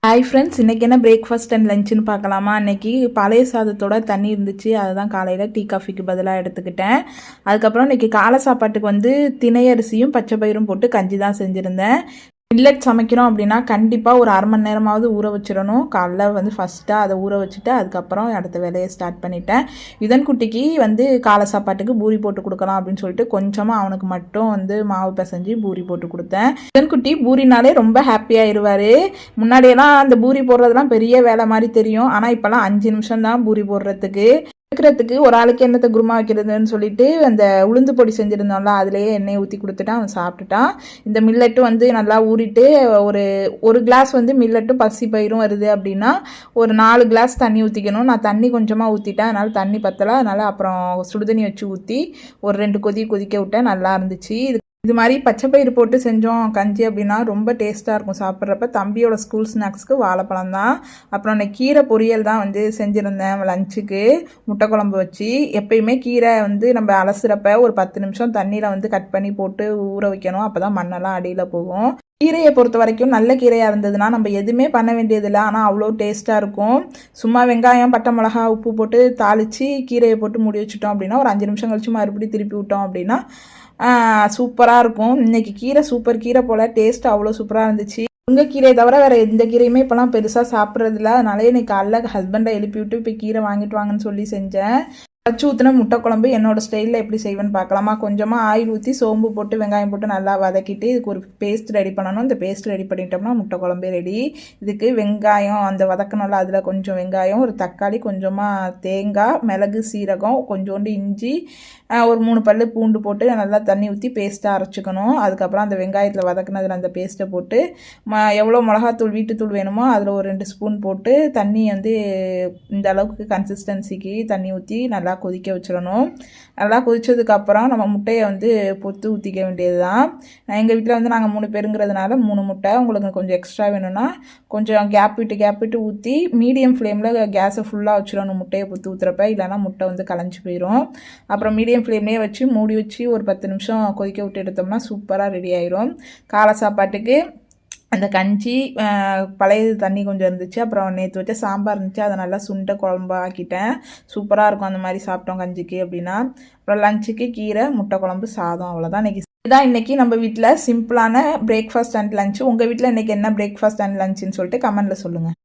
Hi friends, இன்றைக்கி என்ன breakfast and லஞ்சுன்னு பார்க்கலாமா? இன்றைக்கி பழைய சாதத்தோட தண்ணி இருந்துச்சு, அதை தான் காலையில் டீ காஃபிக்கு பதிலாக எடுத்துக்கிட்டேன். அதுக்கப்புறம் இன்றைக்கி காலை சாப்பாட்டுக்கு திணை அரிசியும் பச்சை பயிரும் போட்டு கஞ்சி தான் செஞ்சுருந்தேன். மில்லட் சமைக்கிறோம் அப்படின்னா கண்டிப்பாக ஒரு அரை மணி நேரமாவது ஊற வச்சிடணும். காலைல ஃபஸ்ட்டாக அதை ஊற வச்சுட்டு அதுக்கப்புறம் அடுத்த வேலையை ஸ்டார்ட் பண்ணிட்டேன். யுதன் குட்டிக்கு காலை சாப்பாட்டுக்கு பூரி போட்டு கொடுக்கலாம் அப்படின்னு சொல்லிட்டு கொஞ்சமாக அவனுக்கு மட்டும் மாவு பிசைஞ்சு பூரி போட்டு கொடுத்தேன். யுதன் குட்டி பூரினாலே ரொம்ப ஹாப்பியாகிடுவார். முன்னாடியெல்லாம் அந்த பூரி போடுறதுலாம் பெரிய வேலை மாதிரி தெரியும், ஆனால் இப்போல்லாம் 5 நிமிஷம் தான் பூரி போடுறதுக்கு. இருக்கிறதுக்கு ஒரு ஆளுக்கு என்னத்தை குருமா வைக்கிறதுன்னு சொல்லிட்டு அந்த உளுந்து பொடி செஞ்சுருந்தோம்ல, அதுலேயே எண்ணெயை ஊற்றி கொடுத்துட்டான். அவன் சாப்பிட்டுட்டான். இந்த மில்லட்டும் நல்லா ஊறிட்டு ஒரு கிளாஸ் மில்லட்டும் பசி பயிரும் வருது அப்படின்னா ஒரு 4 கிளாஸ் தண்ணி ஊற்றிக்கணும். நான் தண்ணி கொஞ்சமாக ஊற்றிட்டேன், அதனால் தண்ணி பத்தலை. அதனால் அப்புறம் சுடுதண்ணி வச்சு ஊற்றி ஒரு 2 கொதிக்க விட்டேன். நல்லா இருந்துச்சு. இது மாதிரி பச்சை பயிறு போட்டு செஞ்சோம் கஞ்சி அப்படின்னா ரொம்ப டேஸ்ட்டாக இருக்கும் சாப்பிட்றப்ப. தம்பியோட ஸ்கூல் ஸ்நாக்ஸ்க்கு வாழைப்பழம் தான். அப்புறம் அந்த கீரை பொரியல் தான் செஞ்சுருந்தேன் லஞ்சுக்கு. முட்டை குழம்பு வச்சு எப்பயுமே கீரை நம்ம அலசுறப்ப ஒரு 10 நிமிஷம் தண்ணியில் கட் பண்ணி போட்டு ஊற வைக்கணும். அப்போ தான் மண்ணெல்லாம் அடியில் போகும். கீரையை பொறுத்த வரைக்கும் நல்ல கீரையாக இருந்ததுன்னா நம்ம எதுவுமே பண்ண வேண்டியதில்லை, ஆனால் அவ்வளோ டேஸ்ட்டாக இருக்கும். சும்மா வெங்காயம் பட்டை மிளகா உப்பு போட்டு தாளித்து கீரையை போட்டு மூடி வச்சுட்டோம் அப்படின்னா ஒரு 5 நிமிஷம் கழிச்சு மறுபடியும் திருப்பி விட்டோம் அப்படின்னா சூப்பராக இருக்கும். இன்றைக்கி கீரை சூப்பர் கீரை போல் டேஸ்ட் அவ்வளோ சூப்பராக இருந்துச்சு. முருங்கைக்கீரையை தவிர வேறு எந்த கீரையுமே இப்போலாம் பெருசாக சாப்பிட்றதில்ல. அதனாலே இன்னைக்கு காலைல ஹஸ்பண்டை எழுப்பி விட்டு இப்போ கீரை வாங்கிட்டு வாங்கன்னு சொல்லி செஞ்சேன். வச்சு ஊற்றின முட்டை குழம்பு என்னோடய ஸ்டைலில் எப்படி செய்வேன்னு பார்க்கலாமா? கொஞ்சமாக ஆயில் ஊற்றி சோம்பு போட்டு வெங்காயம் போட்டு நல்லா வதக்கிட்டு இதுக்கு ஒரு பேஸ்ட் ரெடி பண்ணணும். இந்த பேஸ்ட் ரெடி பண்ணிட்டோம்னா முட்டை குழம்பே ரெடி. இதுக்கு வெங்காயம் அந்த வதக்கணும்ல, அதில் கொஞ்சம் வெங்காயம், ஒரு தக்காளி, கொஞ்சமாக தேங்காய், மிளகு, சீரகம், கொஞ்சோண்டு இஞ்சி, ஒரு 3 பல்லு பூண்டு போட்டு நல்லா தண்ணி ஊற்றி பேஸ்ட்டாக அரைச்சிக்கணும். அதுக்கப்புறம் அந்த வெங்காயத்தில் வதக்குனதில் அந்த பேஸ்ட்டை போட்டு எவ்வளோ மிளகாத்தூள் வீட்டுத்தூள் வேணுமோ அதில் ஒரு 2 ஸ்பூன் போட்டு தண்ணி இந்த அளவுக்கு கன்சிஸ்டன்சிக்கு தண்ணி ஊற்றி நல்லா கொதிக்க வச்சிடணும். நல்லா கொதிச்சதுக்கப்புறம் நம்ம முட்டையை பொத்து ஊற்றிக்க வேண்டியது தான். எங்கள் வீட்டில் நாங்கள் 3 பேருங்கிறதுனால 3 முட்டை. உங்களுக்கு கொஞ்சம் எக்ஸ்ட்ரா வேணும்னா கொஞ்சம் கேப் விட்டு ஊற்றி மீடியம் ஃப்ளேமில் கேஸை ஃபுல்லாக வச்சிடணும் முட்டையை பொத்து ஊற்றுறப்ப, இல்லைனா முட்டை கலைஞ்சி போயிடும். அப்புறம் மீடியம் ஃப்ளேம்லேயே வச்சு மூடி வச்சு ஒரு 10 நிமிஷம் கொதிக்க விட்டு எடுத்தோம்னா சூப்பராக ரெடி ஆயிரும். காலை சாப்பாட்டுக்கு அந்த கஞ்சி பழைய தண்ணி கொஞ்சம் இருந்துச்சு, அப்புறம் நேற்று வச்ச சாம்பார் இருந்துச்சு, அதை நல்லா சுண்டை குழம்பா ஆக்கிட்டேன். சூப்பராக இருக்கும் அந்த மாதிரி சாப்பிட்டோம் கஞ்சிக்கு அப்படின்னா. அப்புறம் லஞ்சுக்கு கீரை முட்டை குழம்பு சாதம், அவ்வளோதான் இன்றைக்கி. இதுதான் இன்றைக்கி நம்ம வீட்டில் சிம்பிளான பிரேக்ஃபாஸ்ட் அண்ட் லஞ்சு. உங்கள் வீட்டில் இன்றைக்கி என்ன பிரேக்ஃபாஸ்ட் அண்ட் லஞ்சுன்னு சொல்லிட்டு கமெண்டில் சொல்லுங்கள்.